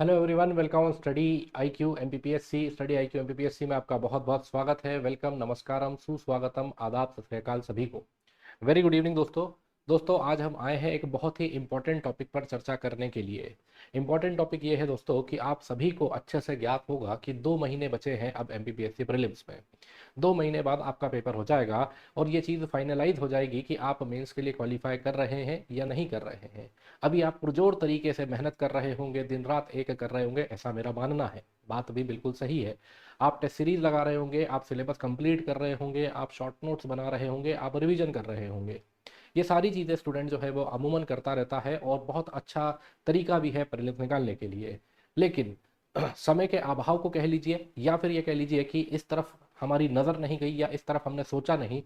Hello everyone, welcome on study IQ MPPSC. Study IQ MPPSC में आपका बहुत बहुत स्वागत है। वेलकम, नमस्कारम, सुस्वागतम, आदाब, सत श्री अकाल सभी को। वेरी गुड इवनिंग दोस्तों आज हम आए हैं एक बहुत ही इंपॉर्टेंट टॉपिक पर चर्चा करने के लिए। इंपॉर्टेंट टॉपिक ये है दोस्तों कि आप सभी को अच्छे से ज्ञात होगा कि 2 महीने बचे हैं अब एमपीपीएससी प्रीलिम्स में। 2 महीने बाद आपका पेपर हो जाएगा और ये चीज़ फाइनलाइज हो जाएगी कि आप मेंस के लिए क्वालिफाई कर रहे हैं या नहीं कर रहे हैं। अभी आप पुरजोर तरीके से मेहनत कर रहे होंगे, दिन रात एक कर रहे होंगे, ऐसा मेरा मानना है। बात भी बिल्कुल सही है। आप टेस्ट सीरीज लगा रहे होंगे, आप सिलेबस कंप्लीट कर रहे होंगे, आप शॉर्ट नोट्स बना रहे होंगे, आप रिवीजन कर रहे होंगे। ये सारी चीज़ें स्टूडेंट जो है वो अमूमन करता रहता है और बहुत अच्छा तरीका भी है प्रीलिम्स निकालने के लिए। लेकिन समय के अभाव को कह लीजिए या फिर ये कह लीजिए कि इस तरफ हमारी नज़र नहीं गई या इस तरफ हमने सोचा नहीं।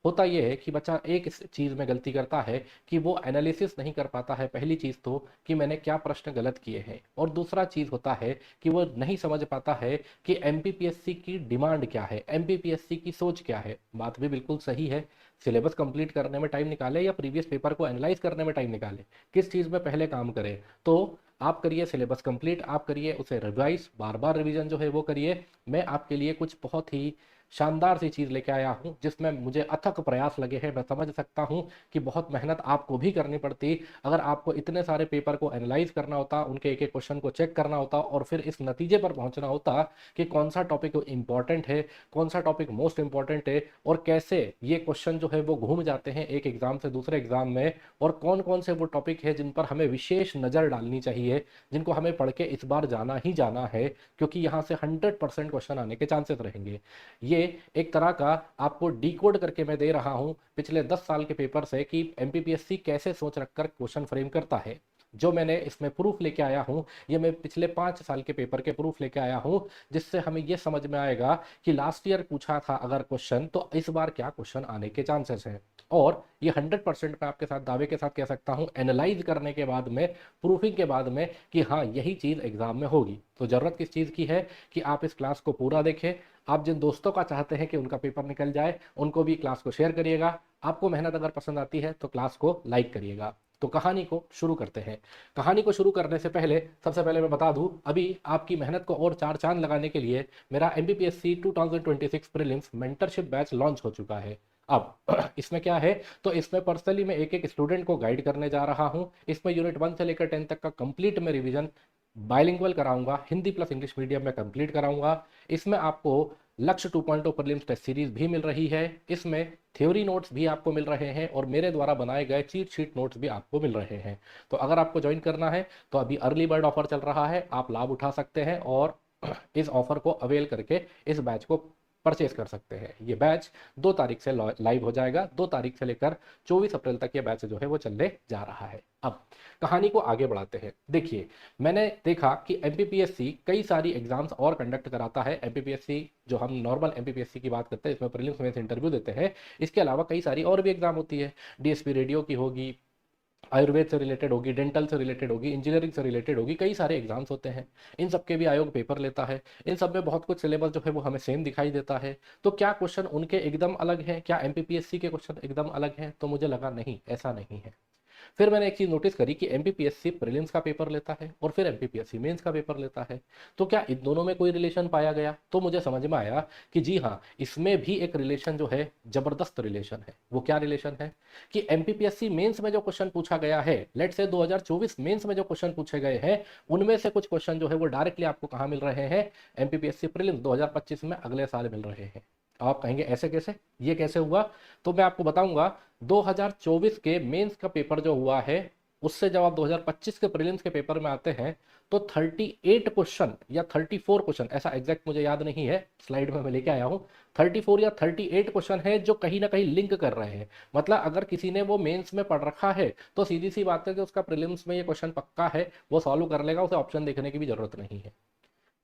होता यह है कि बच्चा एक इस चीज़ में गलती करता है कि वो एनालिसिस नहीं कर पाता है। पहली चीज़ तो कि मैंने क्या प्रश्न गलत किए हैं, और दूसरा चीज़ होता है कि वो नहीं समझ पाता है कि एमपीपीएससी की डिमांड क्या है, एमपीपीएससी की सोच क्या है। बात भी बिल्कुल सही है। सिलेबस कंप्लीट करने में टाइम निकाले या प्रीवियस पेपर को एनालाइज करने में टाइम निकाले, किस चीज़ में पहले काम करें। तो आप करिए सिलेबस कंप्लीट, आप करिए उसे रिवाइज, बार बार रिवीजन जो है वो करिए। मैं आपके लिए कुछ बहुत ही शानदार सी चीज़ लेके आया हूँ जिसमें मुझे अथक प्रयास लगे हैं। मैं समझ सकता हूँ कि बहुत मेहनत आपको भी करनी पड़ती अगर आपको इतने सारे पेपर को एनालाइज करना होता, उनके एक एक क्वेश्चन को चेक करना होता और फिर इस नतीजे पर पहुंचना होता कि कौन सा टॉपिक इंपॉर्टेंट है, कौन सा टॉपिक मोस्ट इंपॉर्टेंट है, और कैसे ये क्वेश्चन जो है वो घूम जाते हैं एक एग्जाम से दूसरे एग्जाम में, और कौन कौन से वो टॉपिक है जिन पर हमें विशेष नज़र डालनी चाहिए, जिनको हमें पढ़ के इस बार जाना ही जाना है, क्योंकि यहाँ से 100% क्वेश्चन आने के चांसेस रहेंगे। ये एक तरह का आपको डिकोड करके मैं दे रहा हूं पिछले 10 साल के पेपर से कि एमपीपीएससी कैसे सोच रखकर क्वेश्चन फ्रेम करता है। जो मैंने इसमें प्रूफ लेके आया हूं, ये मैं पिछले 5 साल के पेपर के प्रूफ लेके आया हूं, जिससे हमें ये समझ में आएगा कि लास्ट ईयर पूछा था अगर क्वेश्चन तो इस बार क्या क्वेश्चन आने के चांसेस हैं। और ये 100% मैं आपके साथ दावे के साथ कह सकता हूं, एनालाइज करने के बाद में, प्रूफिंग के बाद में, कि हाँ यही चीज़ एग्जाम में होगी। तो ज़रूरत किस चीज़ की है कि आप इस क्लास को पूरा देखें। आप जिन दोस्तों का चाहते हैं कि उनका पेपर निकल जाए, उनको भी क्लास को शेयर करिएगा। आपको मेहनत अगर पसंद आती है तो क्लास को लाइक करिएगा। तो कहानी को शुरू करते हैं। कहानी को शुरू करने से पहले सबसे पहले मैं बता दूं, अभी आपकी मेहनत को और चार चांद लगाने के लिए मेरा MPPSC 2026 prelims mentorship batch launch हो चुका है। अब इसमें क्या है, तो इसमें पर्सनली मैं एक एक स्टूडेंट को गाइड करने जा रहा हूं। इसमें यूनिट 1 से लेकर 10 तक का कंप्लीट में रिवीजन बाइलिंगुअल कराऊंगा, हिंदी प्लस इंग्लिश मीडियम में कंप्लीट कराऊंगा। इसमें आपको लक्ष्य 2.0 प्रीलिम्स टेस्ट सीरीज भी मिल रही है। इसमें थ्योरी नोट्स भी आपको मिल रहे हैं और मेरे द्वारा बनाए गए चीट शीट नोट्स भी आपको मिल रहे हैं। तो अगर आपको ज्वाइन करना है तो अभी अर्ली बर्ड ऑफर चल रहा है, आप लाभ उठा सकते हैं और इस ऑफर को अवेल करके इस बैच को परचेज कर सकते हैं। ये बैच 2 तारीख से लाइव हो जाएगा। 2 तारीख से लेकर 24 अप्रैल तक ये बैच जो है वो चलने जा रहा है। अब कहानी को आगे बढ़ाते हैं। देखिए, मैंने देखा कि एमपीपीएससी कई सारी एग्जाम्स और कंडक्ट कराता है। एमपीपीएससी जो हम नॉर्मल एमपीपीएससी की बात करते हैं, इसमें प्रीलिम्स मेंस इंटरव्यू देते हैं, इसके अलावा कई सारी और भी एग्जाम होती है। डीएसपी रेडियो की होगी, आयुर्वेद से रिलेटेड होगी, डेंटल से रिलेटेड होगी, इंजीनियरिंग से रिलेटेड होगी, कई सारे एग्जाम्स होते हैं। इन सब के भी आयोग पेपर लेता है। इन सब में बहुत कुछ सिलेबस जो है वो हमें सेम दिखाई देता है। तो क्या क्वेश्चन उनके एकदम अलग हैं, क्या एमपीपीएससी के क्वेश्चन एकदम अलग हैं? तो मुझे लगा नहीं, ऐसा नहीं है। फिर मैंने एक चीज नोटिस करी कि एमपीपीएससी प्रीलिम्स का पेपर लेता है और फिर एमपीपीएससी मेंस का पेपर लेता है। तो क्या इन दोनों में कोई रिलेशन पाया गया? तो मुझे समझ में आया कि जी हाँ, इसमें भी एक रिलेशन जो है, जबरदस्त रिलेशन है। वो क्या रिलेशन है कि एमपीपीएससी मेंस में जो क्वेश्चन पूछा गया है, लेट से 2024 मेंस में जो क्वेश्चन पूछे गए हैं, उनमें से कुछ क्वेश्चन जो है वो डायरेक्टली आपको कहाँ मिल रहे हैं, एमपीपीएससी प्रीलिम्स 2025 में अगले साल मिल रहे हैं। आप कहेंगे ऐसे कैसे, ये कैसे हुआ? तो मैं आपको बताऊंगा। 2024 के मेंस का पेपर जो हुआ है, उससे जब आप 2025 के प्रीलिम्स के पेपर में आते हैं तो 38 क्वेश्चन या 34 क्वेश्चन, ऐसा एग्जैक्ट मुझे याद नहीं है, स्लाइड में मैं लेके आया हूं, 34 या 38 क्वेश्चन है जो कहीं ना कहीं लिंक कर रहे हैं। मतलब अगर किसी ने वो मेंस में पढ़ रखा है तो सीधी सी बात है कि उसका प्रीलिम्स में ये क्वेश्चन पक्का है, वो सॉल्व कर लेगा, उसे ऑप्शन देखने की भी जरूरत नहीं है।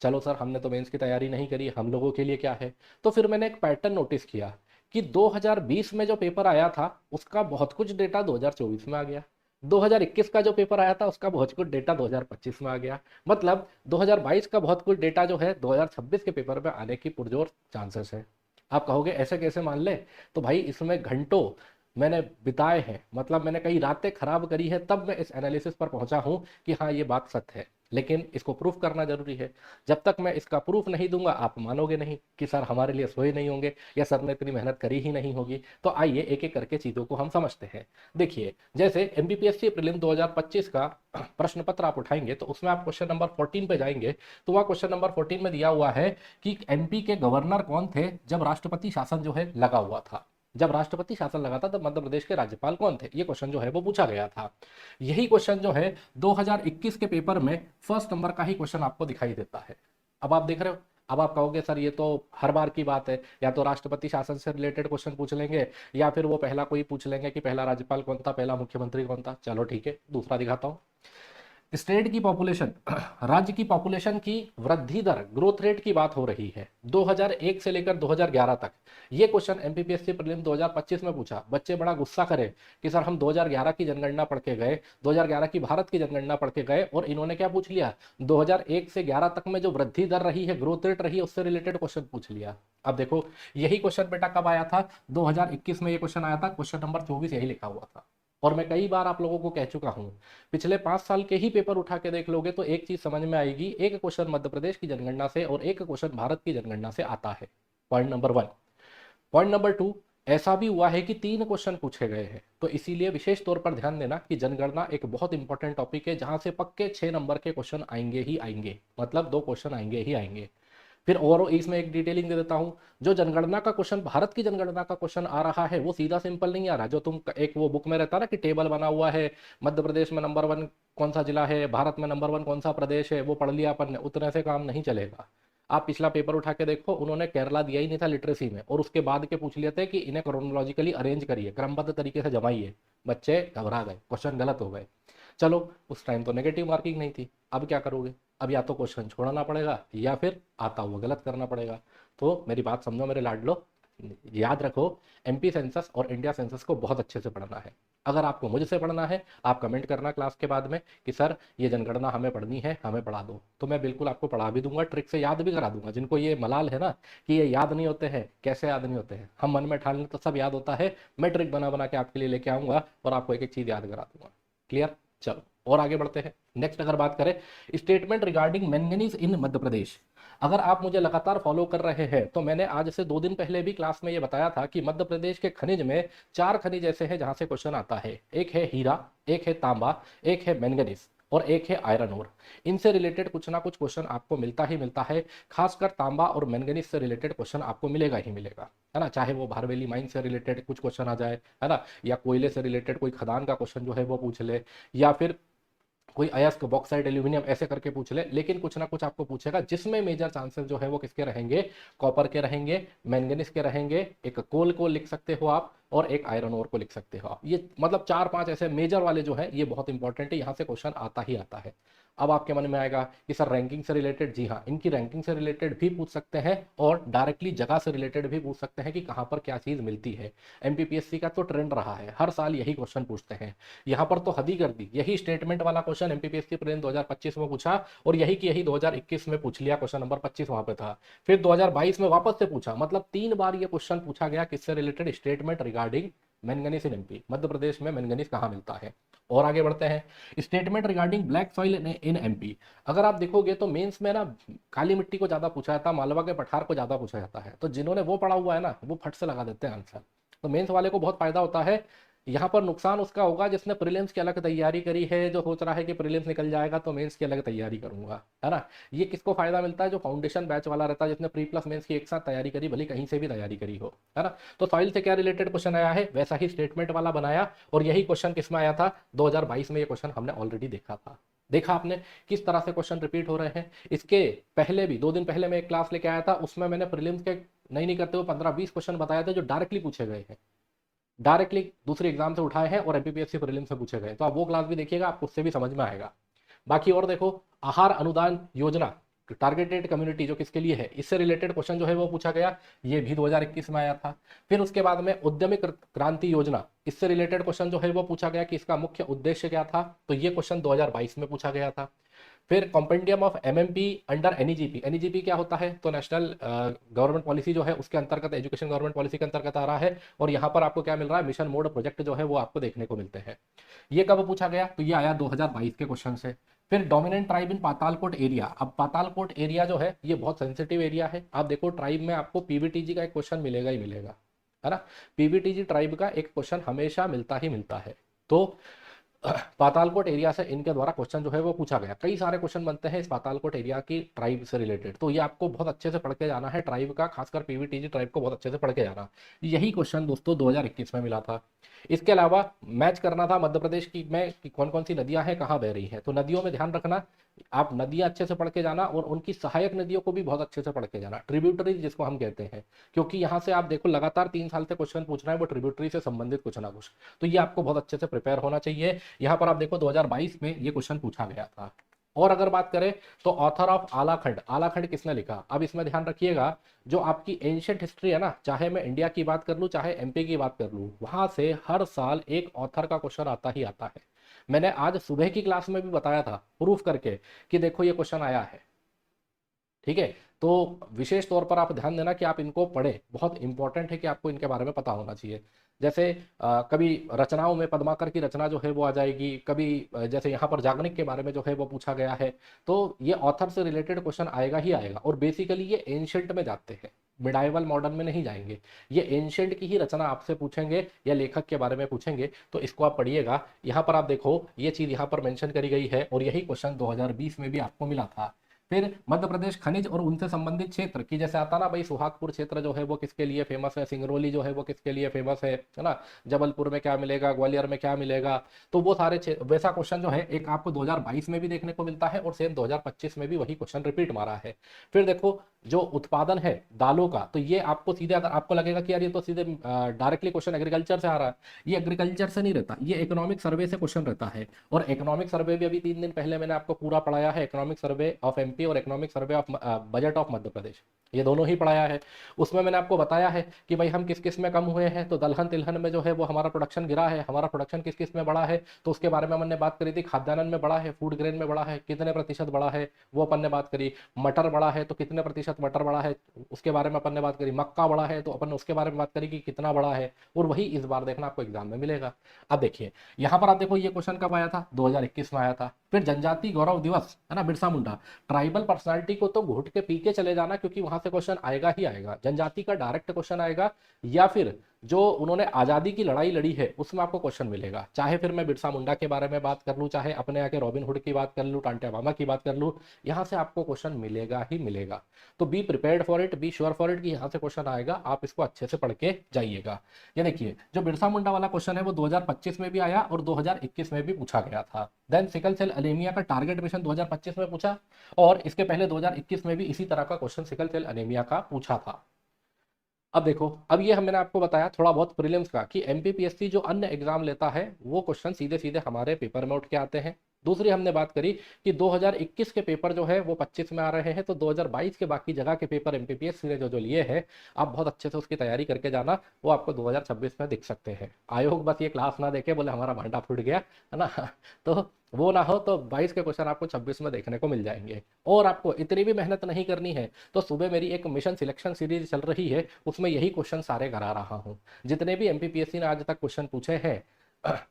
चलो सर, हमने तो मेंस की तैयारी नहीं करी, हम लोगों के लिए क्या है? तो फिर मैंने एक पैटर्न नोटिस किया कि 2020 में जो पेपर आया था उसका बहुत कुछ डेटा 2024 में आ गया। 2021 का जो पेपर आया था उसका बहुत कुछ डेटा 2025 में आ गया। मतलब 2022 का बहुत कुछ डेटा जो है 2026 के पेपर में आने की पुरजोर चांसेस है। आप कहोगे ऐसे कैसे मान ले? तो भाई इसमें घंटों मैंने बिताए हैं, मतलब मैंने कई रातें खराब करी है, तब मैं इस एनालिसिस पर पहुंचा हूं कि हाँ ये बात सच है। लेकिन इसको प्रूफ करना जरूरी है। जब तक मैं इसका प्रूफ नहीं दूंगा आप मानोगे नहीं कि सर हमारे लिए सोए नहीं होंगे या सर ने इतनी मेहनत करी ही नहीं होगी। तो आइए एक एक करके चीजों को हम समझते हैं। देखिए, जैसे एमपीपीएससी प्रीलिम 2025 का प्रश्न पत्र आप उठाएंगे तो उसमें आप क्वेश्चन नंबर 14 पे जाएंगे, तो वह क्वेश्चन नंबर 14 में दिया हुआ है कि एमपी के गवर्नर कौन थे जब राष्ट्रपति शासन जो है लगा हुआ था। जब राष्ट्रपति शासन लगा था तब मध्य प्रदेश के राज्यपाल कौन थे, ये क्वेश्चन जो है वो पूछा गया था। यही क्वेश्चन जो है 2021 के पेपर में फर्स्ट नंबर का ही क्वेश्चन आपको दिखाई देता है। अब आप देख रहे हो, अब आप कहोगे सर ये तो हर बार की बात है, या तो राष्ट्रपति शासन से रिलेटेड क्वेश्चन पूछ लेंगे या फिर वो पहला कोई पूछ लेंगे कि पहला राज्यपाल कौन था, पहला मुख्यमंत्री कौन था। चलो ठीक है, दूसरा दिखाता हूं। स्टेट की पॉपुलेशन, राज्य की पॉपुलेशन की वृद्धि दर, ग्रोथ रेट की बात हो रही है 2001 से लेकर 2011 तक। ये क्वेश्चन एमपीपीएससी प्रीलिम 2025 में पूछा। बच्चे बड़ा गुस्सा करे कि सर हम 2011 की जनगणना पढ़ के गए, 2011 की भारत की जनगणना पढ़ के गए और इन्होंने क्या पूछ लिया, 2001 से 11 तक में जो वृद्धि दर रही है, ग्रोथ रेट रही है, उससे रिलेटेड क्वेश्चन पूछ लिया। अब देखो, यही क्वेश्चन बेटा कब आया था, 2021 में ये क्वेश्चन आया था, क्वेश्चन नंबर 24 यही लिखा हुआ था। और मैं कई बार आप लोगों को कह चुका हूं, पिछले 5 साल के ही पेपर उठा के देख लोगे तो एक चीज समझ में आएगी, एक क्वेश्चन मध्य प्रदेश की जनगणना से और एक क्वेश्चन भारत की जनगणना से आता है। Point number 1। पॉइंट नंबर 2, ऐसा भी हुआ है कि 3 क्वेश्चन पूछे गए हैं, तो इसीलिए विशेष तौर पर ध्यान देना कि जनगणना एक बहुत इंपॉर्टेंट टॉपिक है जहां से पक्के 6 नंबर के क्वेश्चन आएंगे ही आएंगे, मतलब 2 क्वेश्चन आएंगे ही आएंगे। फिर और इसमें एक डिटेलिंग दे देता हूं, जो जनगणना का क्वेश्चन, भारत की जनगणना का क्वेश्चन आ रहा है वो सीधा सिंपल नहीं आ रहा, जो तुम एक वो बुक में रहता ना कि टेबल बना हुआ है, मध्य प्रदेश में नंबर 1 कौन सा जिला है, भारत में नंबर 1 कौन सा प्रदेश है, वो पढ़ लिया अपन ने, उतने से काम नहीं चलेगा। आप पिछला पेपर उठा के देखो, उन्होंने केरला दिया ही नहीं था लिटरेसी में, और उसके बाद के पूछ लिए थे कि इन्हें क्रोनोलॉजिकली अरेंज करिए, क्रमबद्ध तरीके से जमाइए। बच्चे घबरा गए, क्वेश्चन गलत हो गए। चलो, उस टाइम तो नेगेटिव मार्किंग नहीं थी, अब क्या करोगे, अब या तो क्वेश्चन छोड़ना पड़ेगा या फिर आता हुआ गलत करना पड़ेगा। तो मेरी बात समझो मेरे लाडलो, याद रखो, एमपी सेंसस और इंडिया सेंसस को बहुत अच्छे से पढ़ना है। अगर आपको मुझसे पढ़ना है, आप कमेंट करना क्लास के बाद में कि सर ये जनगणना हमें पढ़नी है, हमें पढ़ा दो, तो मैं बिल्कुल आपको पढ़ा भी दूंगा, ट्रिक से याद भी करा दूंगा। जिनको ये मलाल है ना कि ये याद नहीं होते हैं, कैसे याद नहीं होते हैं, हम मन में ठान लें तो सब याद होता है। मैं ट्रिक बना बना के आपके लिए लेके आऊंगा और आपको एक एक चीज याद करा दूंगा। क्लियर? चलो और आगे बढ़ते हैं। नेक्स्ट अगर बात करें, स्टेटमेंट रिगार्डिंग मैंगनीज इन मध्य प्रदेश। अगर आप मुझे लगातार फॉलो कर रहे हैं तो मैंने आज से 2 दिन पहले भी क्लास में ये बताया था कि मध्य प्रदेश के खनिज में 4 खनिज ऐसे हैं जहां से क्वेश्चन आता है। एक है हीरा, एक है तांबा, एक है मैंगनीज और एक है आयरन ओर। इनसे रिलेटेड कुछ ना कुछ क्वेश्चन आपको मिलता ही मिलता है। खासकर तांबा और मैंगनीज से रिलेटेड क्वेश्चन आपको मिलेगा ही मिलेगा, है ना। चाहे वो भारवेली माइन से रिलेटेड कुछ क्वेश्चन आ जाए, है ना, या कोयले से रिलेटेड कोई खदान का क्वेश्चन जो है वो पूछ ले, या फिर कोई अयस्क, बॉक्साइट, एल्यूमिनियम ऐसे करके पूछ ले, लेकिन कुछ ना कुछ आपको पूछेगा जिसमें मेजर चांसेस जो है वो किसके रहेंगे, कॉपर के रहेंगे, मैंगनीज के रहेंगे, एक कोल को लिख सकते हो आप और एक आयरन ओर को लिख सकते हो आप। ये मतलब 4-5 ऐसे मेजर वाले जो है ये बहुत इंपॉर्टेंट है, यहाँ से क्वेश्चन आता ही आता है। अब आपके मन में आएगा कि सर रैंकिंग से रिलेटेड, जी हाँ, इनकी रैंकिंग से रिलेटेड भी पूछ सकते हैं और डायरेक्टली जगह से रिलेटेड भी पूछ सकते हैं कि कहाँ पर क्या चीज मिलती है। एमपीपीएससी का तो ट्रेंड रहा है, हर साल यही क्वेश्चन पूछते हैं। यहाँ पर तो हद ही कर दी, यही स्टेटमेंट वाला क्वेश्चन एमपीपीएससी प्रीलिम 2025 में पूछा और यही की यही 2021 में पूछ लिया, क्वेश्चन नंबर 25 वहां पे था। फिर 2022 में वापस से पूछा, मतलब 3 बार ये क्वेश्चन पूछा गया किससे related, statement regarding manganese in MP, Madhya Pradesh में मैंगनीज कहाँ मिलता है। और आगे बढ़ते हैं, statement regarding black soil in MP. अगर आप देखोगे तो मेंस में ना काली मिट्टी को ज्यादा पूछा जाता है, मालवा के पठार को ज्यादा पूछा जाता है, तो जिन्होंने वो पढ़ा हुआ है ना वो फट से लगा देते हैं आंसर। तो मेंस वाले को बहुत फायदा होता है। यहाँ पर नुकसान उसका होगा जिसने प्रीलिम्स की अलग तैयारी करी है, जो सोच रहा है कि प्रीलिम्स निकल जाएगा तो मेंस की अलग तैयारी करूंगा, है ना। ये किसको फायदा मिलता है, जो फाउंडेशन बैच वाला रहता है, जिसने प्री प्लस मेंस की एक साथ तैयारी करी, भले कहीं से भी तैयारी करी हो, है ना। तो सॉइल से क्या रिलेटेड क्वेश्चन आया है, वैसा ही स्टेटमेंट वाला बनाया और यही क्वेश्चन किसमें आया था, 2022 में ये क्वेश्चन हमने ऑलरेडी देखा था। देखा आपने किस तरह से क्वेश्चन रिपीट हो रहे हैं। इसके पहले भी 2 दिन पहले मैं एक क्लास लेके आया था, उसमें मैंने प्रीलिम्स के नहीं करते हुए 15-20 क्वेश्चन बताए थे जो डायरेक्टली पूछे गए हैं, डायरेक्टली दूसरे एग्जाम से उठाए हैं और एमपीपीएससी प्रीलिम से पूछे गए। तो आप वो क्लास भी देखिएगा, आपको उससे भी समझ में आएगा। बाकी और देखो, आहार अनुदान योजना, टारगेटेड कम्युनिटी जो किसके लिए है, इससे रिलेटेड क्वेश्चन जो है वो पूछा गया, ये भी 2021 में आया था। फिर उसके बाद में उद्यमी क्रांति योजना, इससे रिलेटेड क्वेश्चन जो है वो पूछा गया कि इसका मुख्य उद्देश्य क्या था, तो ये क्वेश्चन 2022 में पूछा गया था। फिर कॉम्पेंडियम ऑफ एमएमपी अंडर एनईजीपी। एनईजीपी क्या होता है? तो नेशनल गवर्नमेंट पॉलिसी जो है उसके अंतर्गत, एजुकेशन गवर्नमेंट पॉलिसी के अंतर्गत आ रहा है। और यहाँ पर आपको क्या मिल रहा है? मिशन मोड प्रोजेक्ट जो है वो आपको देखने को मिलते हैं। ये कब पूछा गया? तो ये आया 2022 के क्वेश्चन से। फिर dominant tribe in Patalkot area. अब पातालकोट एरिया जो है ये बहुत सेंसिटिव एरिया है। आप देखो ट्राइब में आपको पीवीटीजी का एक क्वेश्चन मिलेगा ही मिलेगा, है ना। पीवीटीजी ट्राइब का एक क्वेश्चन हमेशा मिलता ही मिलता है। तो पातालकोट एरिया से इनके द्वारा क्वेश्चन जो है वो पूछा गया। कई सारे क्वेश्चन बनते हैं इस पातालकोट एरिया की ट्राइब से रिलेटेड, तो ये आपको बहुत अच्छे से पढ़ के जाना है ट्राइब का, खासकर पीवीटीजी ट्राइब को बहुत अच्छे से पढ़ के जाना। यही क्वेश्चन दोस्तों 2021 में मिला था। इसके अलावा मैच करना था मध्य प्रदेश की में कि कौन कौन सी नदियां हैं, कहाँ बह रही हैं। तो नदियों में ध्यान रखना, आप नदियां अच्छे से पढ़ के जाना और उनकी सहायक नदियों को भी बहुत अच्छे से पढ़ के जाना, ट्रिब्यूटरीज जिसको हम कहते हैं। क्योंकि यहाँ से आप देखो लगातार 3 साल से क्वेश्चन पूछ रहे हैं वो ट्रिब्यूटरी से संबंधित कुछ ना कुछ, तो ये आपको बहुत अच्छे से प्रिपेयर होना चाहिए। यहाँ पर आप देखो 2022 में ये क्वेश्चन पूछा गया था। और अगर बात करें तो ऑथर ऑफ आलाखंड, आलाखंड किसने लिखा? अब इसमें ध्यान रखिएगा, जो आपकी एंशियंट हिस्ट्री है ना, चाहे मैं इंडिया की बात कर लूं चाहे एमपी की बात कर लूं, वहां से हर साल एक ऑथर का क्वेश्चन आता ही आता है। मैंने आज सुबह की क्लास में भी बताया था प्रूफ करके कि देखो ये क्वेश्चन आया है, ठीक है। तो विशेष तौर पर आप ध्यान देना कि आप इनको पढ़ें, बहुत इंपॉर्टेंट है कि आपको इनके बारे में पता होना चाहिए। जैसे कभी रचनाओं में पद्माकर की रचना जो है वो आ जाएगी, कभी जैसे यहाँ पर जागनिक के बारे में जो है वो पूछा गया है। तो ये ऑथर से रिलेटेड क्वेश्चन आएगा ही आएगा। और बेसिकली ये एंशियंट में जाते हैं, मिडाइवल मॉडर्न में नहीं जाएंगे। ये एंशियंट की ही रचना आपसे पूछेंगे या लेखक के बारे में पूछेंगे, तो इसको आप पढ़िएगा। यहाँ पर आप देखो ये चीज यहाँ पर मेंशन करी गई है और यही क्वेश्चन 2020 में भी आपको मिला था। फिर मध्य प्रदेश खनिज और उनसे संबंधित क्षेत्र की, जैसे आता ना भाई सुहागपुर क्षेत्र जो है वो किसके लिए फेमस है, सिंगरौली जो है वो किसके लिए फेमस है ना, जबलपुर में क्या मिलेगा, ग्वालियर में क्या मिलेगा। तो वो सारे वैसा क्वेश्चन जो है एक आपको 2022 में भी देखने को मिलता है और सेम 2025 में भी वही क्वेश्चन रिपीट मारा है। फिर देखो जो उत्पादन है दालों का, तो ये आपको सीधे, अगर आपको लगेगा कि यार ये तो सीधे डायरेक्टली क्वेश्चन एग्रीकल्चर से आ रहा है, ये एग्रीकल्चर से नहीं रहता, ये इकोनॉमिक सर्वे से क्वेश्चन रहता है। और इकोनॉमिक सर्वे भी अभी 3 दिन पहले मैंने आपको पूरा पढ़ाया है, इकोनॉमिक सर्वे ऑफ एमपी और economic survey of budget of Madhya Pradesh, ये दोनों ही पढ़ाया है। उसमें मैंने आपको बताया है कि भाई हम किस किस में कम हुए हैं। तो दलहन तिलहन में जो है वो हमारा प्रोडक्शन गिरा है, हमारा प्रोडक्शन किस किस में बढ़ा है, तो उसके बारे में हमने बात करी थी। खाद्यान्न में बढ़ा है, फूड ग्रेन में बढ़ा है, कितने प्रतिशत बढ़ा है वो अपन ने बात करी। मटर बढ़ा है तो कितने प्रतिशत मटर बढ़ा है, उसके बारे में अपन ने बात करी। मक्का बढ़ा है तो अपन ने उसके बारे में बात करी कि कितना बढ़ा है। और वही इस बार देखना आपको एग्जाम में मिलेगा। अब देखिए यहाँ पर आप देखो ये क्वेश्चन कब आया था, 2021 में आया था। फिर जनजाति गौरव दिवस है ना, बिरसा मुंडा, ट्राइबल पर्सनालिटी को तो घुट के पी के चले जाना, क्योंकि वहां से क्वेश्चन आएगा ही आएगा। जनजाति का डायरेक्ट क्वेश्चन आएगा, या फिर जो उन्होंने आजादी की लड़ाई लड़ी है उसमें आपको क्वेश्चन मिलेगा। चाहे फिर मैं बिरसा मुंडा के बारे में बात कर लूं, चाहे अपने यहाँ के रॉबिन हुड की बात कर लूं, टांटे मामा की बात कर लूं, यहाँ से आपको क्वेश्चन मिलेगा ही मिलेगा। तो be prepared for it, be sure for it कि यहाँ से क्वेश्चन आएगा, आप इसको अच्छे से पढ़ के जाइएगा। ये देखिए जो बिरसा मुंडा वाला क्वेश्चन है वो 2025 में भी आया और 2021 में भी पूछा गया था। देन सिकल सेल एनीमिया का टारगेट मिशन 2025 में पूछा, और इसके पहले 2021 में भी इसी तरह का क्वेश्चन सिकल सेल एनीमिया का पूछा था। अब देखो, अब ये मैंने आपको बताया थोड़ा बहुत प्रीलिम्स का कि एमपीपीएससी जो अन्य एग्जाम लेता है वो क्वेश्चन सीधे सीधे हमारे पेपर में उठ के आते हैं। दूसरी हमने बात करी कि 2021 के पेपर जो है वो 25 में आ रहे हैं, तो 2022 के बाकी जगह के पेपर एमपीपीएससी ने जो जो लिए हैं आप बहुत अच्छे से उसकी तैयारी करके जाना, वो आपको 2026 में दिख सकते हैं। आयोग बस ये क्लास ना देखे बोले हमारा भांडा फूट गया, है ना तो वो ना हो, तो 22 के क्वेश्चन आपको 26 में देखने को मिल जाएंगे। और आपको इतनी भी मेहनत नहीं करनी है, तो सुबह मेरी एक मिशन सिलेक्शन सीरीज चल रही है, उसमें यही क्वेश्चन सारे करा रहा हूँ। जितने भी एमपीपीएससी ने आज तक क्वेश्चन पूछे हैं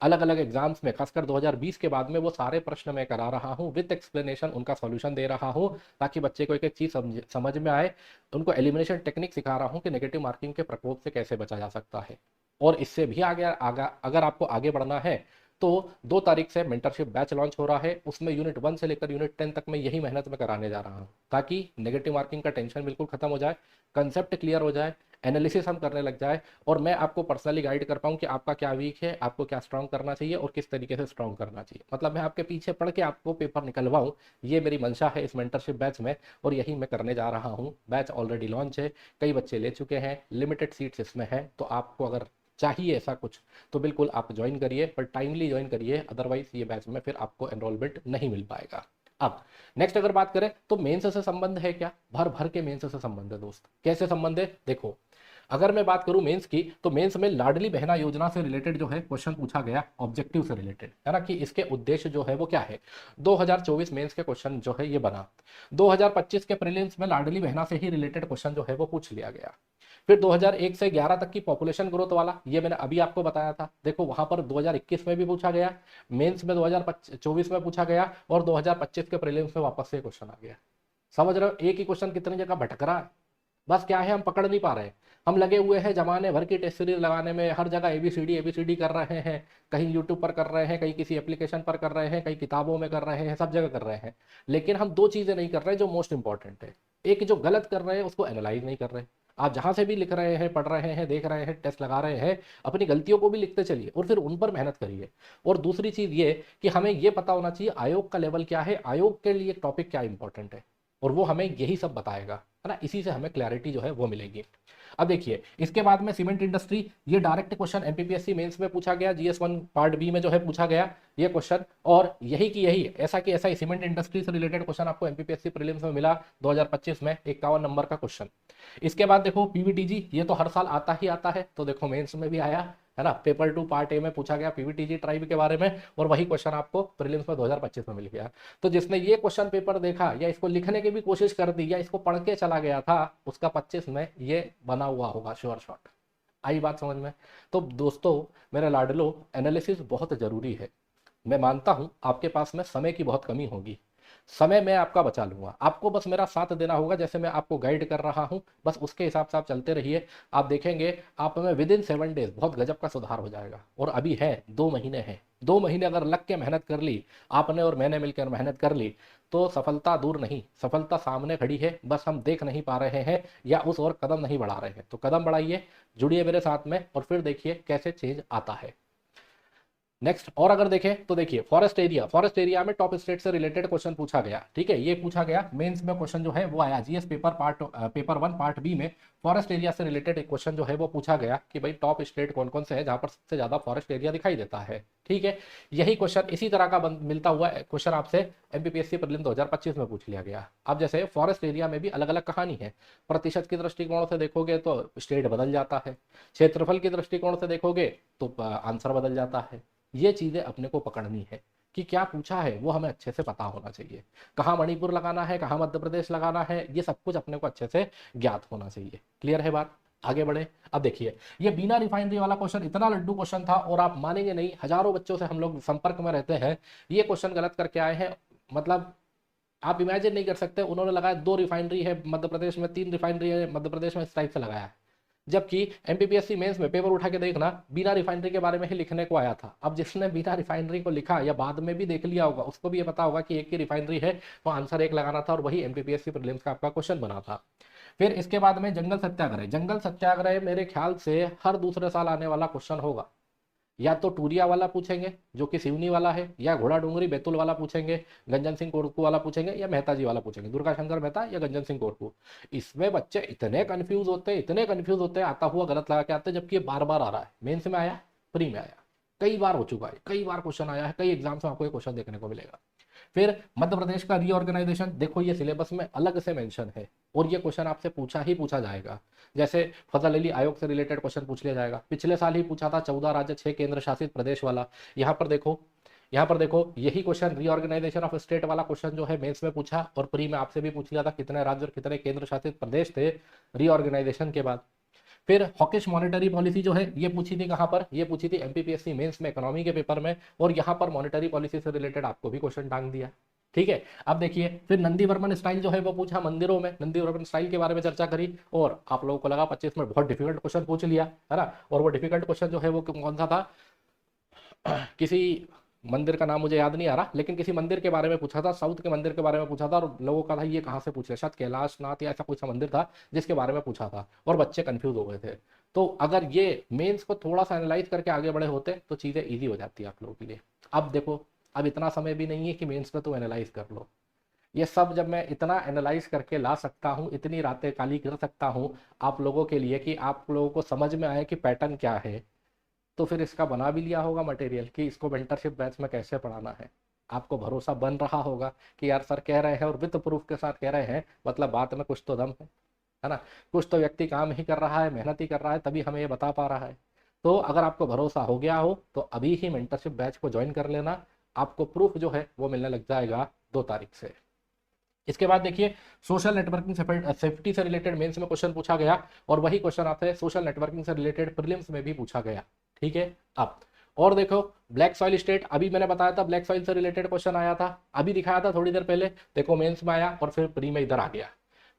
अलग अलग एग्जाम्स में, खासकर 2020 के बाद में, वो सारे प्रश्न मैं करा रहा हूँ विद एक्सप्लेनेशन, उनका सॉल्यूशन दे रहा हूँ, ताकि बच्चे को एक एक चीज समझ में आए। उनको एलिमिनेशन टेक्निक सिखा रहा हूँ कि नेगेटिव मार्किंग के प्रकोप से कैसे बचा जा सकता है। और इससे भी आगे अगर आपको आगे बढ़ना है तो 2 तारीख से मेंटरशिप बैच लॉन्च हो रहा है, उसमें यूनिट 1 से लेकर यूनिट 10 तक मैं यही मेहनत में कराने जा रहा हूँ, ताकि नेगेटिव मार्किंग का टेंशन बिल्कुल खत्म हो जाए, कंसेप्ट क्लियर हो जाए, एनालिसिस हम करने लग जाए, और मैं आपको पर्सनली गाइड कर पाऊँ कि आपका क्या वीक है, आपको क्या स्ट्रांग करना चाहिए और किस तरीके से स्ट्रांग करना चाहिए। मतलब मैं आपके पीछे पढ़ के आपको पेपर निकलवाऊँ, ये मेरी मंशा है इस मेंटरशिप बैच में, और यही मैं करने जा रहा हूँ। बैच ऑलरेडी लॉन्च है, कई बच्चे ले चुके हैं, लिमिटेड सीट्स इसमें है, तो आपको अगर चाहिए ऐसा कुछ तो बिल्कुल आप ज्वाइन करिए, पर टाइमली ज्वाइन करिए, अदरवाइज ये बैच में फिर आपको एनरोलमेंट नहीं मिल पाएगा। अब नेक्स्ट अगर बात करें तो मेंस से संबंध है क्या? भर भर के मेंस से संबंध है दोस्त। कैसे संबंध है देखो, अगर मैं बात करूं मेंस की, तो मेंस में लाडली बहना योजना से रिलेटेड जो है क्वेश्चन पूछा गया, ऑब्जेक्टिव से रिलेटेड, है ना, कि इसके उद्देश्य जो है वो क्या है। 2024 मेंस के क्वेश्चन जो है ये बना। 2025 के प्रीलिम्स में लाडली बहना से ही रिलेटेड क्वेश्चन जो है वो पूछ लिया गया। फिर 2001 से 11 तक की पॉपुलेशन ग्रोथ वाला, ये मैंने अभी आपको बताया था, देखो वहां पर 2021 में भी पूछा गया, मेंस में 2024 में पूछा गया, और 2025 के प्रीलिम्स में वापस से क्वेश्चन आ गया। समझ रहे हो, एक ही क्वेश्चन कितनी जगह भटक रहा है। बस क्या है, हम पकड़ नहीं पा रहे हैं। हम लगे हुए हैं जमाने भर की टेस्ट सीरीज लगाने में, हर जगह एबीसीडी कर रहे हैं, कहीं यूट्यूब पर कर रहे हैं, कहीं किसी एप्लीकेशन पर कर रहे हैं, कहीं किताबों में कर रहे हैं, सब जगह कर रहे हैं। लेकिन हम दो चीजें नहीं कर रहे जो मोस्ट इंपॉर्टेंट है। एक, जो गलत कर रहे हैं उसको एनालाइज नहीं कर रहे। आप जहां से भी लिख रहे हैं, पढ़ रहे हैं, देख रहे हैं, टेस्ट लगा रहे हैं, अपनी गलतियों को भी लिखते चलिए और फिर उन पर मेहनत करिए। और दूसरी चीज ये कि हमें ये पता होना चाहिए आयोग का लेवल क्या है, आयोग के लिए टॉपिक क्या इंपॉर्टेंट है, और वो हमें यही सब बताएगा, है ना। इसी से हमें क्लैरिटी जो है वो मिलेगी। अब देखिए, इसके बाद में सीमेंट इंडस्ट्री, ये डायरेक्ट क्वेश्चन एमपीपीएससी मेंस में पूछा गया, जीएस 1 पार्ट बी में जो है पूछा गया ये क्वेश्चन, और यही की यही ऐसा कि ऐसा ही सीमेंट इंडस्ट्री से रिलेटेड क्वेश्चन आपको एमपीपीएससी प्रीलिम्स में मिला 2025 में, 51 नंबर का क्वेश्चन। इसके बाद देखो पीवीटीजी, ये तो हर साल आता ही आता है, तो देखो मेंस में भी आया, है ना। पेपर 2 पार्ट ए में पूछा गया पीवीटीजी ट्राइब के बारे में, और वही क्वेश्चन आपको प्रीलिम्स में 2025 में मिल गया। तो जिसने ये क्वेश्चन पेपर देखा, या इसको लिखने की भी कोशिश कर दी, या इसको पढ़ के चला गया था, उसका 25 में ये बना हुआ होगा श्योर शॉट। आई बात समझ में। तो दोस्तों मेरे लाडलो, एनालिसिस बहुत जरूरी है। मैं मानता हूं आपके पास में समय की बहुत कमी होगी, समय मैं आपका बचा लूंगा, आपको बस मेरा साथ देना होगा। जैसे मैं आपको गाइड कर रहा हूं, बस उसके हिसाब से आप चलते रहिए। आप देखेंगे आप में विद इन 7 डेज बहुत गजब का सुधार हो जाएगा। और अभी है 2 महीने हैं, 2 महीने अगर लग के मेहनत कर ली आपने और मैंने मिलकर मेहनत कर ली, तो सफलता दूर नहीं, सफलता सामने खड़ी है, बस हम देख नहीं पा रहे हैं या उस ओर कदम नहीं बढ़ा रहे हैं। तो कदम बढ़ाइए, जुड़िए मेरे साथ में, और फिर देखिए कैसे चेंज आता है। नेक्स्ट, और अगर देखें तो देखिए फॉरेस्ट एरिया में टॉप स्टेट से रिलेटेड क्वेश्चन पूछा गया, ठीक है। ये पूछा गया मेंस में क्वेश्चन जो है वो आया, जीएस पेपर 1 पार्ट बी में फॉरेस्ट एरिया से रिलेटेड एक क्वेश्चन जो है वो पूछा गया कि भाई टॉप स्टेट कौन कौन से है जहां पर सबसे ज्यादा फॉरेस्ट एरिया दिखाई देता है, ठीक है। यही क्वेश्चन इसी तरह का मिलता हुआ क्वेश्चन आपसे एमपीपीएससी प्रीलिम 2025 में पूछ लिया गया। अब जैसे फॉरेस्ट एरिया में भी अलग अलग कहानी है, प्रतिशत की दृष्टिकोण से देखोगे तो स्टेट बदल जाता है, क्षेत्रफल की दृष्टिकोण से देखोगे तो आंसर बदल जाता है। ये चीजें अपने को पकड़नी है कि क्या पूछा है वो हमें अच्छे से पता होना चाहिए। कहाँ मणिपुर लगाना है, कहाँ मध्य प्रदेश लगाना है, ये सब कुछ अपने को अच्छे से ज्ञात होना चाहिए। क्लियर है बात, आगे बढ़े। अब देखिए, ये बिना रिफाइनरी वाला क्वेश्चन इतना लड्डू क्वेश्चन था, और आप मानेंगे नहीं, हजारों बच्चों से हम लोग संपर्क में रहते हैं, ये क्वेश्चन गलत करके आए हैं। मतलब आप इमेजिन नहीं कर सकते, उन्होंने लगाया 2 रिफाइनरी है मध्य प्रदेश में, 3 रिफाइनरी है मध्य प्रदेश में, इस टाइप से लगाया है। जबकि एमपीपीएससी मेंस में पेपर उठा के देखना, बिना रिफाइनरी के बारे में ही लिखने को आया था। अब जिसने बिना रिफाइनरी को लिखा या बाद में भी देख लिया होगा, उसको भी ये पता होगा कि एक की रिफाइनरी है, तो आंसर 1 लगाना था, और वही एमपीपीएससी प्रीलिम्स का आपका क्वेश्चन बना था। फिर इसके बाद में जंगल सत्याग्रह, जंगल सत्याग्रह मेरे ख्याल से हर दूसरे साल आने वाला क्वेश्चन होगा। या तो टूरिया वाला पूछेंगे जो कि सिवनी वाला है, या घोड़ा डूंगरी बैतूल वाला पूछेंगे, गंजन सिंह कोरकू वाला पूछेंगे, या मेहता जी वाला पूछेंगे, दुर्गा शंकर मेहता या गंजन सिंह कोरकू। इसमें बच्चे इतने कंफ्यूज होते हैं, इतने कंफ्यूज होते हैं, आता हुआ गलत लगा के आते हैं, जबकि ये बार बार आ रहा है। मेंस में आया, प्री में आया, कई बार हो चुका है, कई बार क्वेश्चन आया है, कई एग्जाम्स में आपको ये क्वेश्चन देखने को मिलेगा। फिर मध्य प्रदेश का रीऑर्गेनाइजेशन, देखो ये सिलेबस में अलग से मेंशन है, और ये क्वेश्चन आपसे पूछा ही पूछा जाएगा। जैसे फजल अली आयोग से रिलेटेड क्वेश्चन पूछ लिया जाएगा, पिछले साल ही पूछा था 14 राज्य 6 केंद्र शासित प्रदेश वाला। यहाँ पर देखो यही क्वेश्चन रीऑर्गेनाइजेशन ऑफ स्टेट वाला क्वेश्चन जो है मेंस में पूछा, और प्री में आपसे भी पूछ लिया था कितने राज्य और कितने केंद्र शासित प्रदेश थे रीऑर्गेनाइजेशन के बाद। फिर हॉकिश मॉनेटरी पॉलिसी जो है ये पूछी थी, कहां पर ये पूछी थी एमपीपीएससी मेंस में इकोनॉमी के पेपर में, और यहां पर मॉनेटरी पॉलिसी से रिलेटेड आपको भी क्वेश्चन टांग दिया, ठीक है। अब देखिए, फिर नंदी वर्मन स्टाइल जो है वो पूछा, मंदिरों में नंदी वर्मन स्टाइल के बारे में चर्चा करी, और आप लोगों को लगा 25 में बहुत डिफिकल्ट क्वेश्चन पूछ लिया, है ना। और वो डिफिकल्ट क्वेश्चन जो है वो कौन सा था, किसी मंदिर का नाम मुझे याद नहीं आ रहा, लेकिन किसी मंदिर के बारे में पूछा था, साउथ के मंदिर के बारे में पूछा था, और लोगों का था ये कहाँ से पूछ रहे, शायद कैलाश नाथ या ऐसा कोई सा मंदिर था जिसके बारे में पूछा था, और बच्चे कंफ्यूज हो गए थे। तो अगर ये मेंस को थोड़ा सा एनालाइज करके आगे बढ़े होते तो चीजें ईजी हो जाती है आप लोगों के लिए। अब देखो, अब इतना समय भी नहीं है कि मेंस में तो एनालाइज कर लो। ये सब जब मैं इतना एनालाइज करके ला सकता हूँ, इतनी रातें काली कर सकता हूँ आप लोगों के लिए कि आप लोगों को समझ में आए कि पैटर्न क्या है, तो फिर इसका बना भी लिया होगा मटेरियल कि इसको मेंटरशिप बैच में कैसे पढ़ाना है। आपको भरोसा बन रहा होगा कि यार सर कह रहे हैं और विद प्रूफ के साथ कह रहे हैं, मतलब बात में कुछ तो दम है। है ना। कुछ तो व्यक्ति काम ही कर रहा है, मेहनत ही कर रहा है, तभी हमें ये बता पा रहा है। तो अगर आपको भरोसा हो गया हो तो अभी ही मेंटरशिप बैच को ज्वाइन कर लेना, आपको प्रूफ जो है वो मिलने लग जाएगा 2 तारीख से। इसके बाद देखिए, सोशल नेटवर्किंग सेफ्टी से रिलेटेड मेंस में क्वेश्चन पूछा गया, और वही क्वेश्चन आते हैं सोशल नेटवर्किंग से रिलेटेड प्रीलिम्स में भी पूछा गया। ठीक है। अब और देखो, ब्लैक सॉइल स्टेट, अभी मैंने बताया था ब्लैक सॉइल से रिलेटेड क्वेश्चन आया था, अभी दिखाया था थोड़ी देर पहले, देखो मेंस में आया और फिर प्री में इधर आ गया।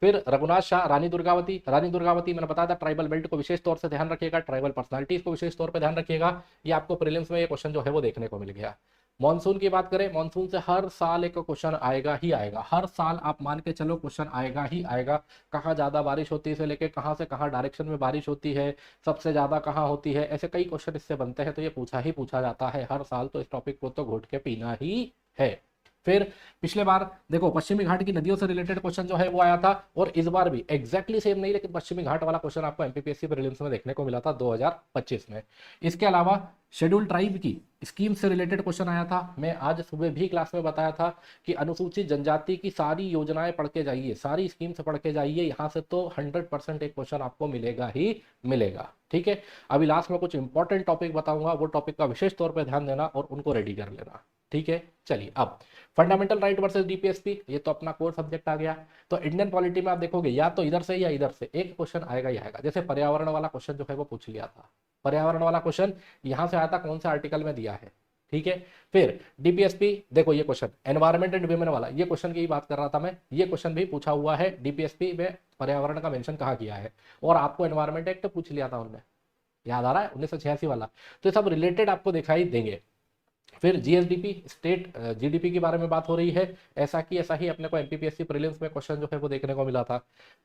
फिर रघुनाथ शाह, रानी दुर्गावती मैंने बताया था ट्राइबल बेल्ट को विशेष तौर से ध्यान रखिएगा, ट्राइबल पर्सनालिटीज को विशेष तौर पर ध्यान रखिएगा, ये आपको प्रीलिम्स में ये क्वेश्चन जो है वो देखने को मिल गया। मॉनसून की बात करें, मॉनसून से हर साल एक क्वेश्चन आएगा ही आएगा, हर साल आप मान के चलो क्वेश्चन आएगा ही आएगा। कहाँ ज्यादा बारिश होती है से लेके कहाँ से कहाँ डायरेक्शन में बारिश होती है, सबसे ज्यादा कहाँ होती है, ऐसे कई क्वेश्चन इससे बनते हैं, तो ये पूछा ही पूछा जाता है हर साल, तो इस टॉपिक को तो घोट के पीना ही है। फिर पिछले बार देखो पश्चिमी घाट की नदियों से रिलेटेड क्वेश्चन जो है वो आया था, और इस बार भी एग्जैक्टली सेम नहीं, लेकिन पश्चिमी घाट वाला क्वेश्चन आपको एमपीपीएससी प्रीलिम्स में देखने को मिला था 2025 में। इसके अलावा शेड्यूल ट्राइब की स्कीम से रिलेटेड क्वेश्चन आया था, मैं आज सुबह भी क्लास में बताया था कि अनुसूचित जनजाति की सारी योजनाएं पढ़ के जाइए, सारी स्कीम्स पढ़ के जाइए, यहाँ से तो 100% एक क्वेश्चन आपको मिलेगा ही मिलेगा। ठीक है। अभी लास्ट में कुछ इंपॉर्टेंट टॉपिक बताऊंगा, वो टॉपिक का विशेष तौर पर ध्यान देना और उनको रेडी कर लेना। ठीक है। चलिए, अब फंडामेंटल राइट वर्सेस डीपीएसपी, ये तो अपना कोर सब्जेक्ट आ गया। तो इंडियन पॉलिटी में आप देखोगे या तो इधर से या इधर से एक क्वेश्चन आएगा ही आएगा। जैसे पर्यावरण वाला क्वेश्चन जो है वो पूछ लिया था, पर्यावरण वाला क्वेश्चन यहां से आया था, कौन से आर्टिकल में दिया है। ठीक है। फिर डीपीएसपी देखो, ये क्वेश्चन एनवायरमेंट एंड विमेन वाला, ये क्वेश्चन की बात कर रहा था मैं, ये क्वेश्चन भी पूछा हुआ है डीपीएसपी में, पर्यावरण का मेंशन कहाँ किया है, और आपको एनवायरमेंट एक्ट पूछ लिया था उनने, याद आ रहा है 1986 वाला। तो ये सब रिलेटेड आपको दिखाई देंगे। फिर जीएसडीपी, स्टेट जीडीपी के बारे में बात हो रही है, ऐसा ही अपने को एमपीपीएससी प्रीलिम्स में क्वेश्चन जो है वो देखने को मिला था।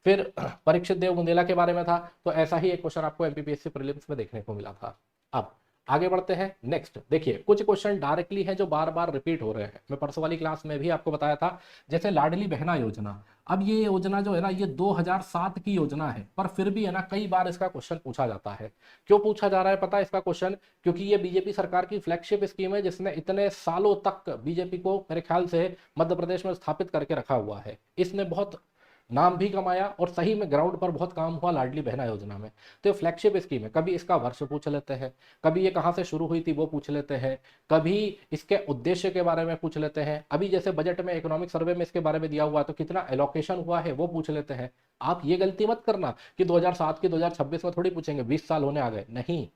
फिर परीक्षित देव बुंदेला के बारे में था, तो ऐसा ही एक क्वेश्चन आपको एमपीपीएससी प्रीलिम्स में देखने को मिला था। अब आगे बढ़ते हैं। नेक्स्ट देखिए, कुछ क्वेश्चन डायरेक्टली है जो बार बार रिपीट हो रहे हैं, मैं परसों वाली क्लास में भी आपको बताया था, जैसे लाडली बहना योजना। अब ये योजना जो है ना, ये 2007 की योजना है, पर फिर भी है ना कई बार इसका क्वेश्चन पूछा जाता है। क्यों पूछा जा रहा है पता है इसका क्वेश्चन? क्योंकि ये बीजेपी सरकार की फ्लैगशिप स्कीम है, जिसने इतने सालों तक बीजेपी को मेरे ख्याल से मध्य प्रदेश में स्थापित करके रखा हुआ है। इसने बहुत नाम भी कमाया और सही में ग्राउंड पर बहुत काम हुआ लाडली बहना योजना में। तो ये फ्लैगशिप स्कीम है, कभी इसका वर्ष पूछ लेते हैं, कभी ये कहाँ से शुरू हुई थी वो पूछ लेते हैं, कभी इसके उद्देश्य के बारे में पूछ लेते हैं, अभी जैसे बजट में इकोनॉमिक सर्वे में इसके बारे में दिया हुआ है तो कितना एलोकेशन हुआ है वो पूछ लेते हैं। आप ये गलती मत करना कि 2007 की 2026 में थोड़ी पूछेंगे, 20 साल होने आ गए, नहीं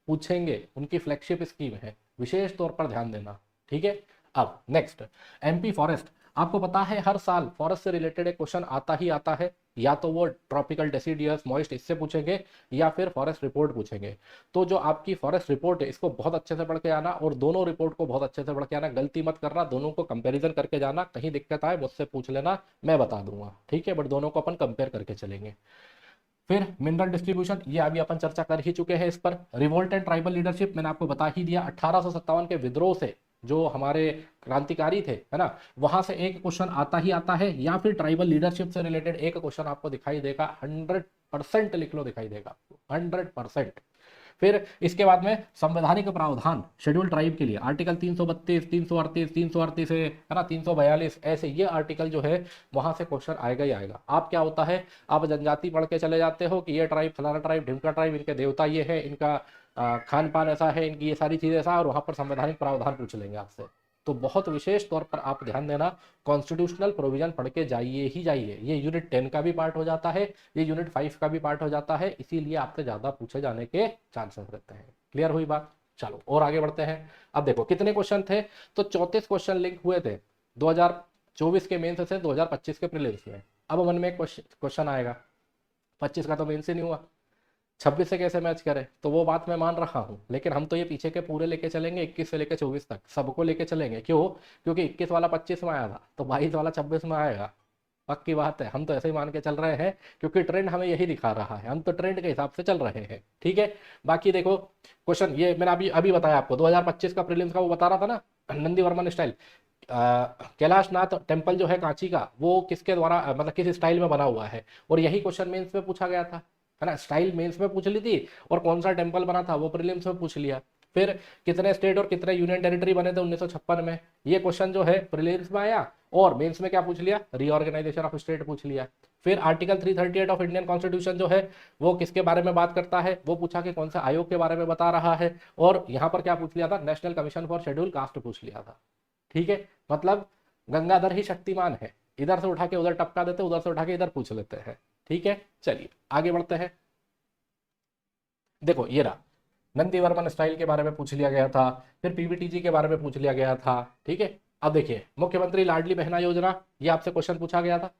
पूछेंगे, उनकी फ्लैगशिप स्कीम है, विशेष तौर पर ध्यान देना। ठीक है। अब नेक्स्ट, एमपी फॉरेस्ट, आपको पता है हर साल फॉरेस्ट से रिलेटेड एक क्वेश्चन आता ही आता है, या तो वो ट्रॉपिकल डेसिडियस मॉइस्ट इससे पूछेंगे, या फिर फॉरेस्ट रिपोर्ट पूछेंगे। तो जो आपकी फॉरेस्ट रिपोर्ट है इसको बहुत अच्छे से पढ़ के आना, और दोनों रिपोर्ट को बहुत अच्छे से पढ़ के आना, गलती मत करना, दोनों को कंपैरिजन करके जाना, कहीं दिक्कत आए मुझसे पूछ लेना, मैं बता दूंगा। ठीक है, बट दोनों को अपन कंपेयर करके चलेंगे। फिर मिनरल डिस्ट्रीब्यूशन, ये अभी अपन चर्चा कर ही चुके हैं इस पर। रिवोल्ट एंड ट्राइबल लीडरशिप, मैंने आपको बता ही दिया, 1857 के विद्रोह से जो हमारे क्रांतिकारी थे, है ना, वहां से एक क्वेश्चन आता ही आता है, या फिर ट्राइबल लीडरशिप से रिलेटेड एक क्वेश्चन आपको दिखाई देगा, 100% लिख लो, दिखाई देगा आपको 100%। फिर इसके बाद में संवैधानिक प्रावधान शेड्यूल ट्राइब के लिए, आर्टिकल 332, 338, 338 है ना, 342, ऐसे ये आर्टिकल जो है वहां से क्वेश्चन आएगा ही आएगा। आप क्या होता है, आप जनजाति पढ़ के चले जाते हो कि ये ट्राइब, फलाना ट्राइब, ढिमका ट्राइब, इनके देवता ये है, इनका खान पान ऐसा है, इनकी ये सारी चीजें ऐसा, और वहां पर संवैधानिक प्रावधान पूछ लेंगे आपसे। तो बहुत विशेष तौर पर आप ध्यान देना, कॉन्स्टिट्यूशनल प्रोविजन पढ़ के जाइए ही जाइए। ये यूनिट 10 का भी पार्ट हो जाता है, ये यूनिट 5 का भी पार्ट हो जाता है, इसीलिए आपसे ज्यादा पूछे जाने के चांसेस रहते हैं। क्लियर हुई बात? चलो और आगे बढ़ते हैं। अब देखो कितने क्वेश्चन थे, तो 34 क्वेश्चन लिंक हुए थे 2024 के मेंस से 2025 के प्रीलिम्स में। अब मन में एक क्वेश्चन आएगा, 25 का तो मेंस ही नहीं हुआ, 26 से कैसे मैच करे? तो वो बात मैं मान रहा हूँ, लेकिन हम तो ये पीछे के पूरे लेके चलेंगे, 21 से लेके 24 तक सबको लेके चलेंगे। क्यों? क्योंकि 21 वाला 25 में आया था, तो 22 वाला 26 में आएगा, पक्की बात है। हम तो ऐसे ही मान के चल रहे हैं, क्योंकि ट्रेंड हमें यही दिखा रहा है, हम तो ट्रेंड के हिसाब से चल रहे हैं। ठीक है। बाकी देखो क्वेश्चन, ये मैंने अभी अभी बताया आपको, 2025 का प्रीलिम्स का वो बता रहा था ना, नंदी वर्मन स्टाइल, कैलाश नाथ टेम्पल जो है कांची का, वो किसके द्वारा मतलब किस स्टाइल में बना हुआ है, और यही क्वेश्चन मेंस में पूछा गया था, है ना। स्टाइल मेंस में पूछ ली थी, और कौन सा टेम्पल बना था वो प्रीलिम्स में पूछ लिया। फिर कितने स्टेट और कितने यूनियन टेरिटरी बने थे 1956 में, ये क्वेश्चन जो है प्रीलिम्स में आया। और मेंस में क्या पूछ लिया, रीऑर्गेनाइजेशन ऑफ स्टेट पूछ लिया। फिर आर्टिकल 338 ऑफ इंडियन कॉन्स्टिट्यूशन जो है वो किसके बारे में बात करता है, वो पूछा कि कौन सा आयोग के बारे में बता रहा है। और यहाँ पर क्या पूछ लिया था, national commission for schedule caste पूछ लिया था। ठीक है, मतलब गंगाधर ही शक्तिमान है, इधर से उठा के उधर टपका देते, उधर से उठा के इधर पूछ लेते हैं। ठीक है, चलिए आगे बढ़ते हैं। देखो ये रहा, नंदी वर्मन स्टाइल के बारे में पूछ लिया गया था, फिर पीवीटीजी के बारे में पूछ लिया गया था। ठीक है, अब देखिए मुख्यमंत्री लाडली बहना योजना, ये आपसे क्वेश्चन पूछा गया था,